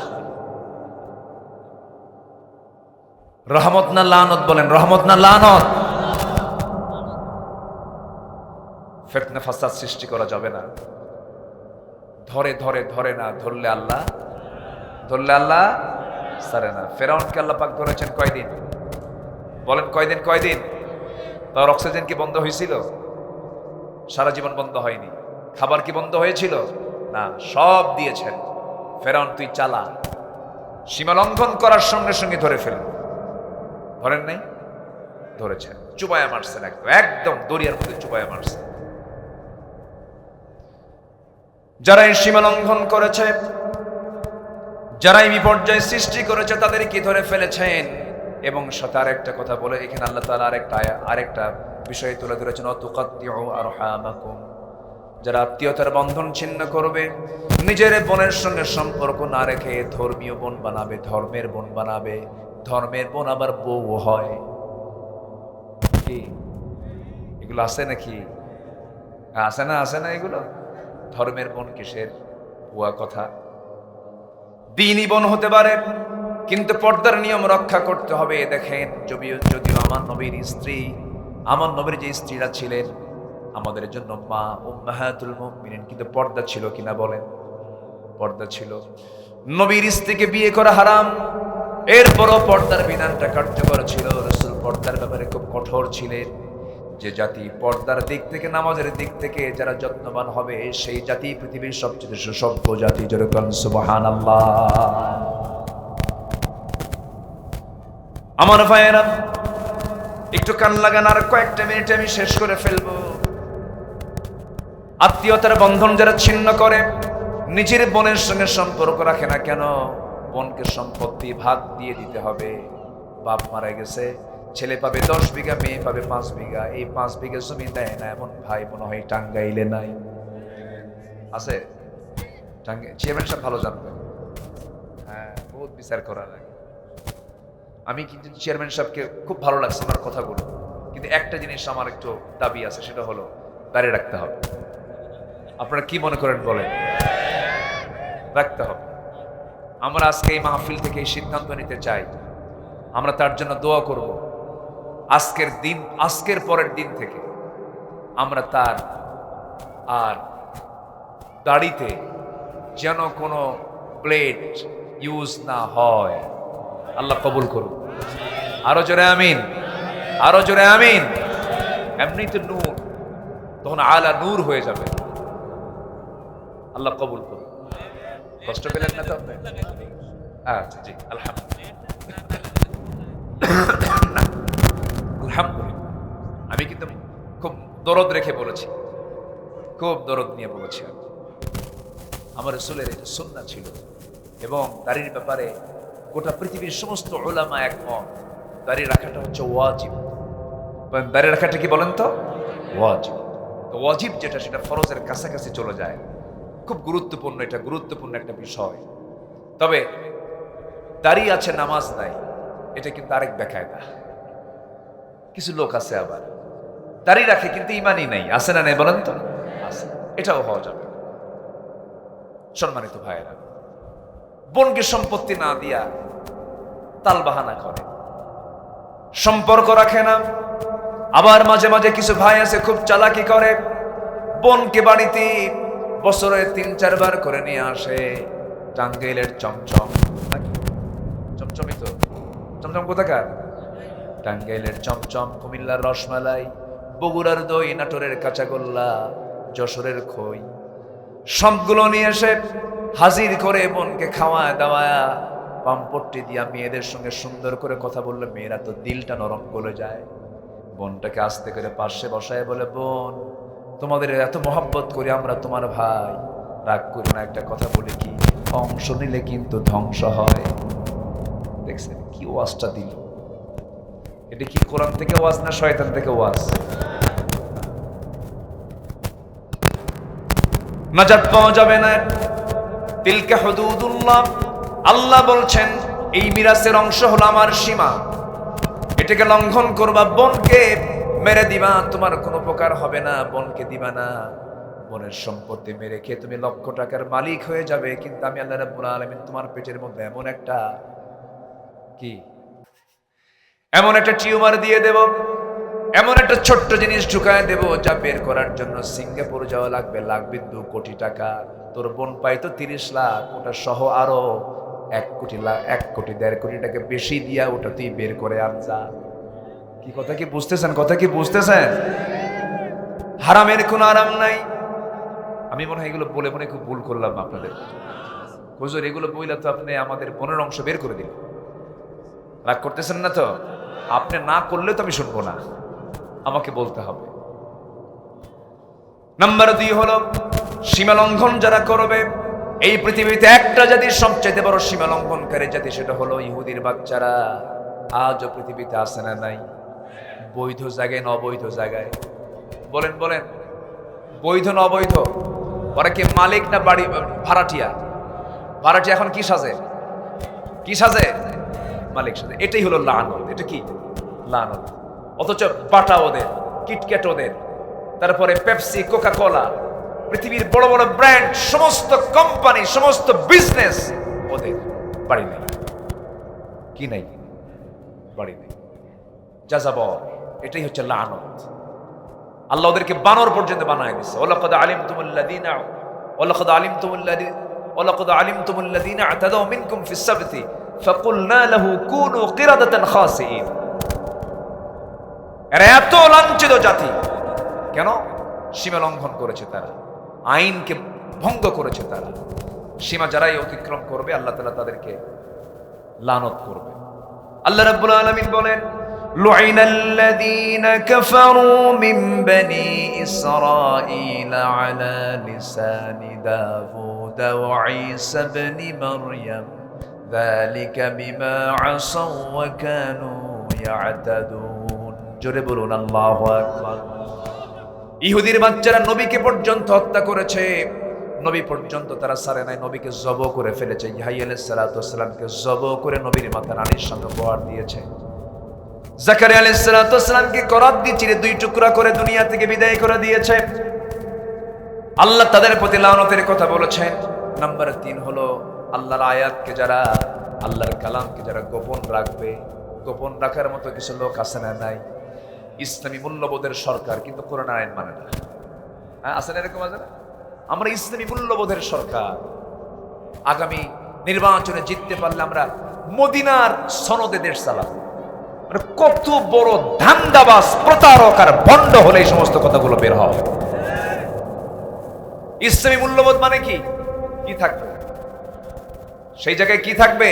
রহমত না লানত? বলেন রহমত না লানত? ফিতনা ফাসাদ সৃষ্টি করা যাবে না। ধরে ধরে ধরে না, ধরলে আল্লাহ ছাড়ে না। ফেরাউনকে আল্লাহ পাক ধরেছেন কয়দিন? বলেন কয়দিন? কয়দিন? তার অক্সিজেন কি বন্ধ হয়েছিল? সারা জীবন বন্ধ হয়নি। খাবার কি বন্ধ হয়েছিল? না, সব দিয়েছেন। ফেরাউন তুই চালা। সীমা লঙ্ঘন করার সঙ্গে সঙ্গে ধরে ফেলল। ধরেন নাই? ধরেছেন, চুবায়া মারছেন, একদম দরিয়ার মধ্যে চুবায়া মারছেন। যারা এই সীমা লঙ্ঘন করেছে, যারা এই বিপর্যয় সৃষ্টি করেছে, তাদেরকে ধরে ফেলেছেন। এবং সাথে আরেকটা কথা বলে এখানে আল্লাহ তাআলা আরেকটা বিষয় তুলে ধরেছেন, অতুকাত্তিউ আরহামাকুম। যারা আত্মীয়তার বন্ধন ছিন্ন করবে, নিজের বোনের সঙ্গে সম্পর্ক না রেখে ধর্মীয় বোন বানাবে, ধর্মের বোন বানাবে। ধর্মের বোন আবার বউ হয়। কি এগুলো আছে নাকি? আছে না? আছে না এগুলো? ধর্মের বোন কিসের? ভুয়া কথা। দ্বীনি বোন হতে পারে, কিন্তু পর্দার নিয়ম রক্ষা করতে হবে। দেখেন, যদিও আমার নবীর স্ত্রী, আমার নবীর যে স্ত্রীরা ছিলেন আমাদের জন্য মা উম্মাহাতুল মুমিনিন, কিন্তু পর্দা ছিল কিনা বলেন? পর্দা ছিল। নবীর স্ত্রীকে বিয়ে করা হারাম, এরপরও পর্দার বিধানটা কার্যকর ছিল। রাসূল পর্দার ব্যাপারে খুব কঠোর ছিলেন। যে জাতি পর্দার দিক থেকে, নামাজের দিক থেকে যারা যত্নবান হবে, সেই জাতি পৃথিবীর সবচেয়ে সুসভ্য জাতি। যেরকম সুবহানাল্লাহ। আমার ভাইয়েরা, একটু কান লাগান, আর কয়েকটা মিনিটে আমি শেষ করে ফেলবো। আত্মীয়তার বন্ধন যারা ছিন্ন করে, নিজের বোনের সঙ্গে সম্পর্ক রাখে না কেন, বোনকে সম্পত্তি ভাগ দিয়ে দিতে হবে। বাপ মারা গেছে, ছেলে পাবে 10 বিঘা, মেয়ে পাবে 5 বিঘা। এই 5 বিঘা জমি দেয় না এমন ভাই মনে হয় টাঙ্গাইলে নাই? আছে? চেয়ারম্যান সাহেব ভালো জানবেন। হ্যাঁ, বহুত বিচার করার লাগে। আমি কিন্তু চেয়ারম্যান সাহেবকে খুব ভালো লাগছে আমার কথাগুলো, কিন্তু একটা জিনিস আমার একটু দাবি আছে, সেটা হলো দাঁড়িয়ে রাখতে হবে। আপনারা কি মনে করেন বলেন? রাখতে হবে। আমরা আজকে এই মাহফিল থেকে এই সিদ্ধান্ত নিতে চাই, আমরা তার জন্য দোয়া করব। আজকের পরের দিন থেকে আমরা তার আর দাড়িতে যেন কোনো ব্লেড ইউজ না হয়। আল্লাহ কবুল করুন। আরো জোরে আমিন, আরো জোরে আমিন। এমনি তো নূর, তখন আলা নূর হয়ে যাবে। আল্লাহ কবুল করুন। কষ্ট পেলেন না তো আপনি? আচ্ছা, জি, আলহামদুলিল্লাহ। আমি কিন্তু খুব দরদ রেখে বলেছি, খুব দরদ নিয়ে বলেছি। আমার রাসূলের এটা সুন্নাহ ছিল, এবং দাড়ির ব্যাপারে গোটা পৃথিবীর সমস্ত উলামা একমত, দাড়ি রাখাটা হচ্ছে ওয়াজিব। দাড়ি রাখাটা কি বলেন তো? ওয়াজিব। তো ওয়াজিব যেটা, সেটা ফরজের কাছাকাছি চলে যায়। খুব গুরুত্বপূর্ণ, এটা গুরুত্বপূর্ণ একটা বিষয়। তবে দাড়ি আছে, নামাজ নাই, এটা কিন্তু আরেক বেকায়দা। কিছু লোক আছে আবার দাড়ি রাখে কিন্তু ইমানই নাই। আছে না নাই বলেন তো? আছে। এটাও হওয়া যাবে। সম্মানিত ভাইয়েরা, বোনকে সম্পত্তি না দিয়া তালবাহানা করে, সম্পর্ক রাখে না। আবার মাঝে মাঝে কিছু ভাই আছে খুব চালাকি করে, বোনকে বাড়িতে বছরে 3-4 বার করে নিয়ে আসে। টাঙ্গাইলের চমচম, চমচমই তো, চমচম কোথাকার? টাঙ্গাইলের চমচম, কুমিল্লার রসমালাই, বগুড়ার দই, নাটোরের কাঁচাগোল্লা, যশোরের খই, সবগুলো নিয়ে এসে হাজির করে বোনকে খাওয়ায় দাওয়ায় পাম্পট্টি দিয়া মেয়েদের সঙ্গে সুন্দর করে কথা বললে মেয়েরা তো দিলটা নরম গলে যায়। বোনটাকে আস্তে করে পাশে বসায় বলে, বোন, তোমাদের এত মহব্বত করি আমরা, তোমার ভাই, রাগ করি না, একটা কথা বলি কি, অংশ নিলে কিন্তু ধ্বংস হয়। দেখছেন কি ওয়াজটা দিল? এটা কি কোরআন থেকে ওয়াজ না শয়তান থেকে ওয়াজ? নাজাত পাওয়া যাবে না। তিলকা হুদুদুল্লাহ, আল্লাহ বলছেন এই মিরাসের অংশ হলো আমার সীমা, এটাকে লঙ্ঘন করবা, বোনকে মেরে দিবা, তোমার কোনো উপকার হবে না, বোনকে দিবা না। বোনের সম্পত্তি মেরে খেয়ে তুমি লক্ষ টাকার মালিক হয়ে যাবে, কিন্তু আমি আল্লাহ রাব্বুল আলামিন তোমার পেটের মধ্যে এমন একটা টিউমার দিয়ে দেব, এমন একটা ছোট্ট জিনিস ঢুকায় দেব, যা বের করার জন্য সিঙ্গাপুর যাওয়া লাগবে 2 কোটি টাকা। তোর বোন পাইতো 30 লাখ, ওটা সহ আরো 1 কোটি 1.5 কোটি টাকা বেশি দিয়া ওটা তুই বের করে আন যা। কি কথা কি বুঝতেছেন? কথা কি বুঝতেছেন? হারামের কোনো আরাম নাই। আমি মনে হয় এগুলো বলে মনে খুব ভুল করলাম আপনাদের। হুজুর, এগুলো বইলা তো আপনি আমাদের বোনের অংশ বের করে দিলেন। রাগ করতেছেন না তো? আপনি না করলে তো আমি শুনবো না, আমাকে বলতে হবে। নাম্বার 2 হলো সীমা লঙ্ঘন যারা করবে। এই পৃথিবীতে একটা জাতির সবচেয়ে বড় সীমা লঙ্ঘনকারী জাতি, সেটা হলো ইহুদির বাচ্চারা। আজও পৃথিবীতে আছে না নাই? বৈধ জায়গায়, অবৈধ জায়গায়, বলেন বলেন, বৈধ না অবৈধ? ওরা কি মালিক না বাড়ি ভাড়াটিয়া? ভাড়াটিয়া এখন কি সাজে? কি সাজে? মালিক সাজে। এটাই হলো লানত। এটা কি লানত? অথচ বাটা ওদের, কিটক্যাট ওদের, তারপরে পেপসি, কোকা কোলা, পৃথিবীর বড় বড় ব্র্যান্ড, সমস্ত কোম্পানি, সমস্ত বিজনেস ওদের। বাড়ি নেই। কি নাই? বাড়ি নেই। যাযাবর। এটাই হচ্ছে লানত। আল্লাহ ওদেরকে বানর পর্যন্ত বানায় দিচ্ছে। ওয়ালাকাদ আলিমতুমুল্লাযীনা আতাদাউ মিনকুম ফিস সাবতি ফাকুলনা লাহু কুনু কিরাদাতান খাসিইন। এরা এত লাঞ্ছিত জাতি কেন? সীমা লঙ্ঘন করেছে তারা, আইনকে ভঙ্গ করেছে তারা। সীমা যারাই অতিক্রম করবে আল্লাহ তাআলা তাদেরকে লানত করবে। আল্লাহ রাব্বুল আলামিন বলেন, লুইনাল্লাযীনা কাফারু মিন বনি ইসরাঈল আলা লিসানি দাউদ ওয়া ঈসা ইবনে মারইয়াম যালিকা বিমা আসাউ ওয়া কানু ইয়াতাদুন। জোরে বলুন আল্লাহু আকবার। ইহুদির বাচ্চারা নবীকে পর্যন্ত হত্যা করেছে, নবী পর্যন্ত তারা ছাড়ে নাই, নবীকে জবো করে ফেলেছে। ইয়াহইয়া আলাইহিস সালাতু ওয়াস সালামকে জবো করে নবীর মাথা রানীর সামনে উপহার দিয়েছে। জাকারিয়া আলাইহিস সালাতু ওয়াস সালামকে করাত দিয়ে চিরে দুই টুকরা করে দুনিয়া থেকে বিদায় করে দিয়েছে। আল্লাহ তাদের প্রতি লানতের কথা বলেছেন। নাম্বার 3 হলো আল্লাহর আয়াতকে যারা, আল্লাহর কালামকে যারা গোপন রাখবে। গোপন রাখার মতো কিছু লোক আছে না? নাই। ইসলামী মূল্যবোধের সরকার কিন্তু কোরআন আইন মানে না। হ্যাঁ, আছে না এরকম? আছে না? আমরা ইসলামী মূল্যবোধের সরকার। আগামী নির্বাচনে জিততে পারলে আমরা মদিনার সনদে দেশ চালাবো। মানে কত বড় ধান্দাবাজ, প্রতারক আর ভণ্ড হলে এই সমস্ত কথাগুলো বের হয়। ইসলামী মূল্যবোধ মানে কি? কি থাকবে সেই জায়গায়? কি থাকবে?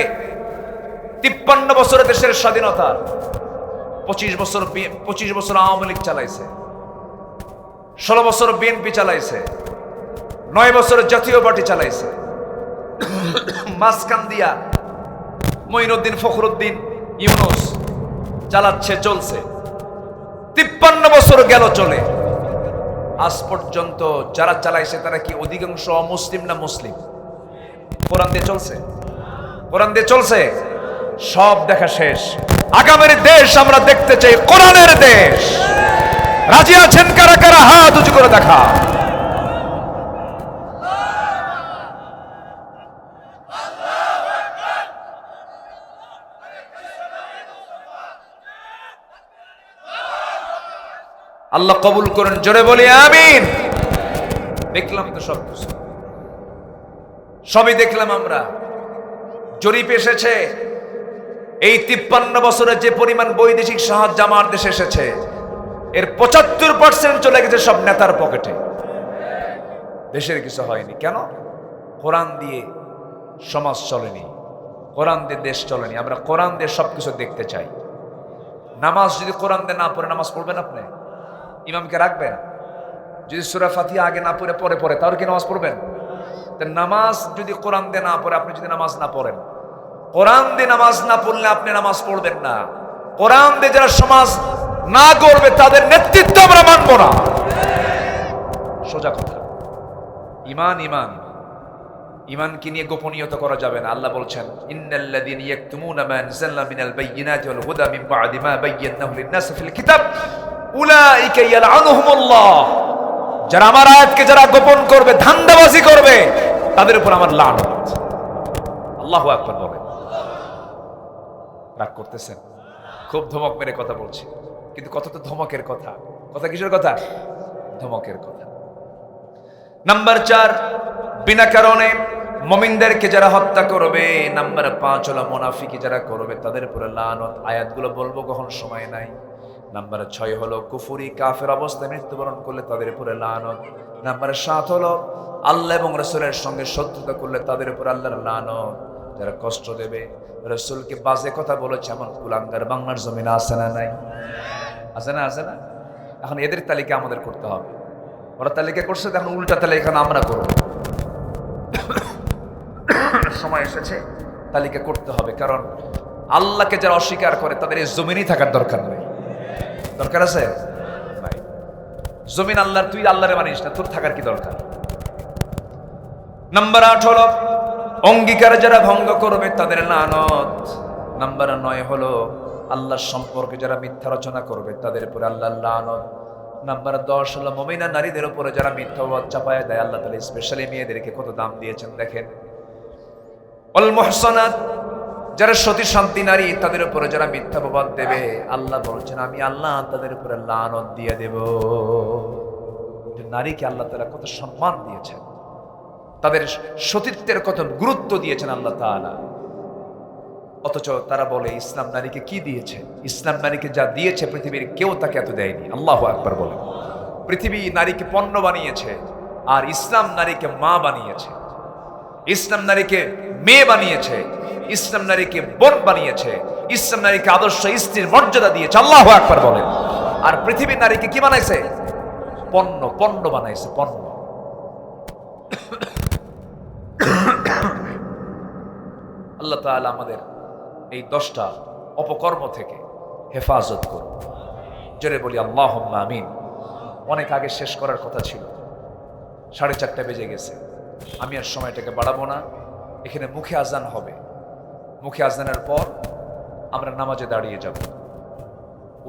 53 বছরে দেশের স্বাধীনতা, 25 বছর আওয়ামী লীগ চালাইছে, 16 বছর বিএনপি চালাইছে, 9 বছর জাতীয় পার্টি চালাইছে, মাঝখান দিয়া মঈনুদ্দিন ফখরুদ্দিন ইউনূস চালাচ্ছে, চলছে। 53 বছর গেল চলে। আজ পর্যন্ত যারা চালাইছে তারা কি অধিকাংশ অমুসলিম না মুসলিম? কোরআন দিয়ে চলছে? কোরআন দিয়ে চলছে? সব দেখা শেষ। আগামীর দেশ আমরা দেখতে চাই কোরআনের দেশ। রাজি আছেন কারা কারা? হাত উঁচু করে দেখা। আল্লাহ কবুল করেন, জোরে বলি আমিন। দেখলাম তো সব কিছু, সবই দেখলাম আমরা। জরিপ এসেছে, এই 53 বছরে যে পরিমাণ বৈদেশিক সাহায্য আমার দেশে এসেছে এর 75% চলে গেছে সব নেতার পকেটে। দেশের কিছু হয়নি। কেন? কোরআন দিয়ে সমাজ চলেনি, কোরআন দিয়ে দেশ চলেনি। আমরা কোরআন দিয়ে সবকিছু দেখতে চাই। নামাজ যদি কোরআন দিয়ে না পড়ে, নামাজ পড়বেন আপনি? ইমামকে রাখবেন? যদি সূরা ফাতিহা আগে না পড়ে পরে পড়ে, তাহলে কি নামাজ পড়বেন? নামাজ যদি কোরআন দিয়ে না পড়ে, আপনি যদি নামাজ না পড়েন, কোরআন দিয়ে নামাজ না পড়লে আপনি নামাজ পড়বেন না। কোরআন দিয়ে যারা সমাজ না করবে তাদের নেতৃত্ব আমরা মানব না। সোজা কথা। ঈমান, ঈমান, ঈমানকে নিয়ে গোপনীয়তা করা যাবে না। আল্লাহ বলছেন, ইন্নাল্লাযীনা ইয়াকতুমুনা মা আনজালনা মিনাল বায়্যিনাতি ওয়াল হুদা মিন বা'দি মা বায়্যানাহু লিন-নাসি ফিল কিতাব উলাইকা ইয়ালআনুহুমুল্লাহ। যারা আমার আয়াতকে যারা গোপন করবে, ধান্দাবাজি করবে, তাদের উপর আমার লানত। আল্লাহু আকবার বলেন। রাগ করতেছেন? খুব ধমক মেরে কথা বলছি, কিন্তু কথা তো ধমকের কথা। কথা কিসের কথা? ধমকের কথা। নাম্বার 4, বিনা কারণে মুমিনদেরকে যারা হত্যা করবে। নাম্বার 5 হলো মুনাফিকি যারা করবে তাদের উপরে লানত। আয়াতগুলো বলবো, কখন সময় নাই। নাম্বার 6 হলো কুফরি কাফের অবস্থায় মৃত্যুবরণ করলে তাদের উপরে লানত। নাম্বার 7 হলো আল্লাহ এবং রাসূলের সঙ্গে শত্রুতা করলে তাদের উপর আল্লাহর লানত। যারা কষ্ট দেবে, রাসূলকে বাজে কথা বলেছে এমন কুলাঙ্গার বাংলার জমিনে আছে না? নাই? আছে না? আছে না? এখন এদের তালিকা আমাদের করতে হবে। ওরা তালিকা করছে, এখন উল্টা তালিকা আমরা করব। সময় এসেছে তালিকা করতে হবে, কারণ আল্লাহকে যারা অস্বীকার করে তাদের এই জমিনেই থাকার দরকার নেই। দরকার আছে? নাই। জমিন আল্লাহর, তুই আল্লাহরে মানিস না, তোর থাকার কি দরকার? নাম্বার 8 হলো অঙ্গীকার যারা ভঙ্গ করবে তাদের লানত। নাম্বার 9 হলো আল্লাহর সম্পর্কে যারা মিথ্যা রচনা করবে তাদের উপরে আল্লাহর লানত। নাম্বার 10 হলো মুমিনা নারীদের উপরে যারা মিথ্যা ওয়াজ চাপায় দেয়। আল্লাহ তাআলা স্পেশালি মেয়েদেরকে কত দাম দিয়েছেন দেখেন। অল মুহসানাত, যারা সতী শান্তি নারী তাদের উপরে যারা মিথ্যা অপবাদ দেবে, আল্লাহ বলছেন আমি আল্লাহ তাদের উপরে লানত দিয়ে দেব। নারীকে আল্লাহ তাআলা কত সম্মান দিয়েছেন, তাদের সতীত্বের কত গুরুত্ব দিয়েছেন আল্লাহ তাআলা। অথচ তারা বলে ইসলাম নারীকে কি দিয়েছে? ইসলাম নারীকে যা দিয়েছে পৃথিবীর কেউ তাকে এত দেয়নি। আল্লাহু আকবার বলে। পৃথিবী নারীকে পণ্য বানিয়েছে, আর ইসলাম নারীকে মা বানিয়েছে। ইসলাম নারীকে মেয়ে বানিয়েছে, ইসলাম নারীকে বোন বানিয়েছে, ইসলাম নারীকে আদর্শ স্ত্রীর মর্যাদা দিয়েছে। আল্লাহু আকবার বলেন। আর পৃথিবীর নারীকে কি বানাইছে? পণ্য, পণ্য বানাইছে, পণ্য। আল্লাহ তাআলা আমাদের এই 10টা অপকর্ম থেকে হেফাজত করুন। জোরে বলি আল্লাহুম্মা আমিন। অনেক আগে শেষ করার কথা ছিল, 4:30 বেজে গেছে। আমি আর সময়টাকে বাড়াবো না। এখানে মুখে আজান হবে, মুখে আজানের পর আমরা নামাজে দাঁড়িয়ে যাব।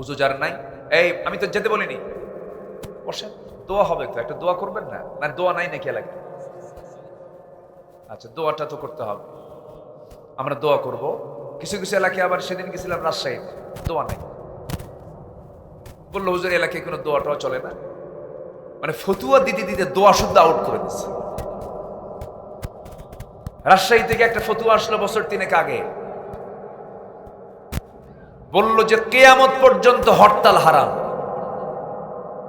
উযু যার নাই, এই আমি তো যেতে বলিনি, বসেন, দোয়া হবে তো, একটা দোয়া করবেন না? না দোয়া নাই নাকি এলাকায়? আচ্ছা, দোয়াটা তো করতে হবে। আমরা দোয়া করব। কিছু কিছু এলাকায় আবার, সেদিন গেছিলাম রাজশাহীতে, দোয়া নাই। বললো হুজুর এলাকায় কোনো দোয়াটাও চলে না। মানে ফতুয়া দিতে দিতে দোয়া শুদ্ধ আউট করে দিচ্ছে। রাজশাহী থেকে একটা ফতুয়া আসলো বছর 3 আগে, বলল যে কিয়ামত পর্যন্ত হরতাল হারাম।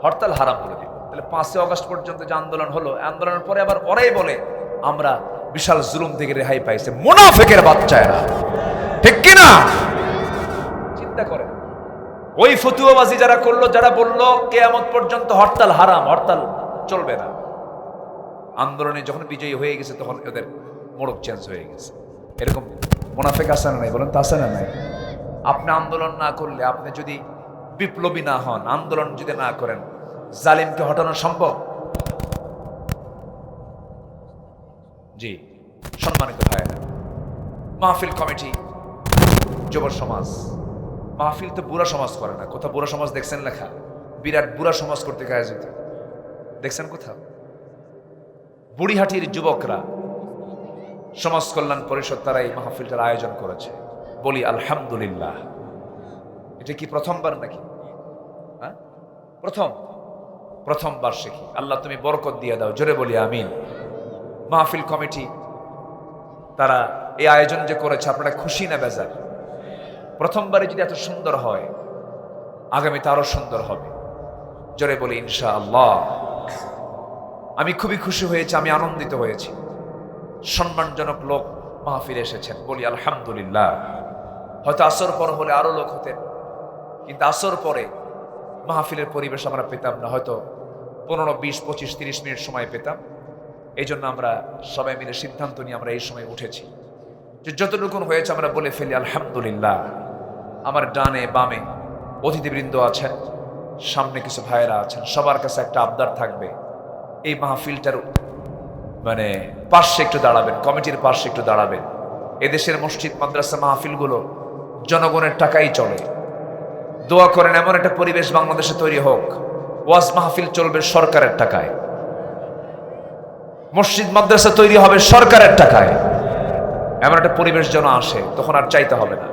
হরতাল হারাম করে দিল। তাহলে 5 আগস্ট পর্যন্ত যে আন্দোলন হলো, আন্দোলনের পরে আবার ওরাই বলে আমরা বিশাল জুলুম থেকে রেহাই পাইছে। মুনাফিকের বাচ্চা এরা, ঠিক কিনা? চিন্তা করেন, ওই ফতুয়াবাজি যারা করলো, যারা বললো কিয়ামত পর্যন্ত হরতাল হারাম, হরতাল চলবে না, আন্দোলনে যখন বিজয়ী হয়ে গেছে তখন ওদের মোড়ক চেঞ্জ হয়ে গেছে। এরকম মুনাফিক আছে না নাই? বলেন তো, আছে না নাই? আপনি আন্দোলন না করলে, আপনি যদি বিপ্লবী না হন, আন্দোলন যদি না করেন, জালিমকে হটানো সম্ভব? জি, সম্মানিত ভাইয়েরা, মাহফিল কমিটি, যুব সমাজ, মাহফিল তো বুড়া সমাজ করে না। কোথাও বুড়া সমাজ দেখছেন লেখা? বিরাট বুড়া সমাজ করতে আয়োজিত দেখছেন কোথাও? বুড়িহাটির যুবকরা, সমাজ কল্যাণ পরিষদ, তারা এই মাহফিলটার আয়োজন করেছে। বলি আলহামদুলিল্লাহ। এটা কি প্রথমবার নাকি? হ্যাঁ, প্রথম বার্ষিকী। আল্লাহ তুমি বরকত দিয়ে দাও, জোরে বলি আমিন। মাহফিল কমিটি তারা এই আয়োজন যে করেছে, আপনারা খুশি না বেজার? প্রথমবারে যদি এত সুন্দর হয়, আগামীতে আরো সুন্দর হবে। জোরে বলি ইনশাআল্লাহ। আমি খুবই খুশি হয়েছি, আমি আনন্দিত হয়েছি। সম্মানজনক লোক মাহফিলে এসেছেন, বলি আলহামদুলিল্লাহ। হয়তো আসর পর হলে আরো লোক হতেন, কিন্তু আসর পরে মাহফিলের পরিবেশ আমরা পেতাম না। হয়তো 15, 20, 25, 30 মিনিট সময় পেতাম। এই জন্য আমরা সবাই মিলে সিদ্ধান্ত নিয়ে আমরা এই সময় উঠেছি যে যতটুকু হয়েছে আমরা বলে ফেলি আলহামদুলিল্লাহ। আমার ডানে বামে অতিথিবৃন্দ আছেন, সামনে কিছু ভাইয়েরা আছেন। সবার কাছে একটা আবদার থাকবে, এই মাহফিলটার মানে পাশে একটু দাঁড়াবেন, কমিটির পাশে একটু দাঁড়াবেন। এদেশের মসজিদ মাদ্রাসা মাহফিলগুলো জনগণের টাকাই চলে। দোয়া করেন এমন একটা পরিবেশ বাংলাদেশে তৈরি হোক, ওয়াজ মাহফিল চলবে সরকারের টাকায়, মসজিদ মাদ্রাসা তৈরি হবে সরকারের টাকায়। এমন একটা পরিবেশ যেন আসে, তখন আর চাইতে হবে না।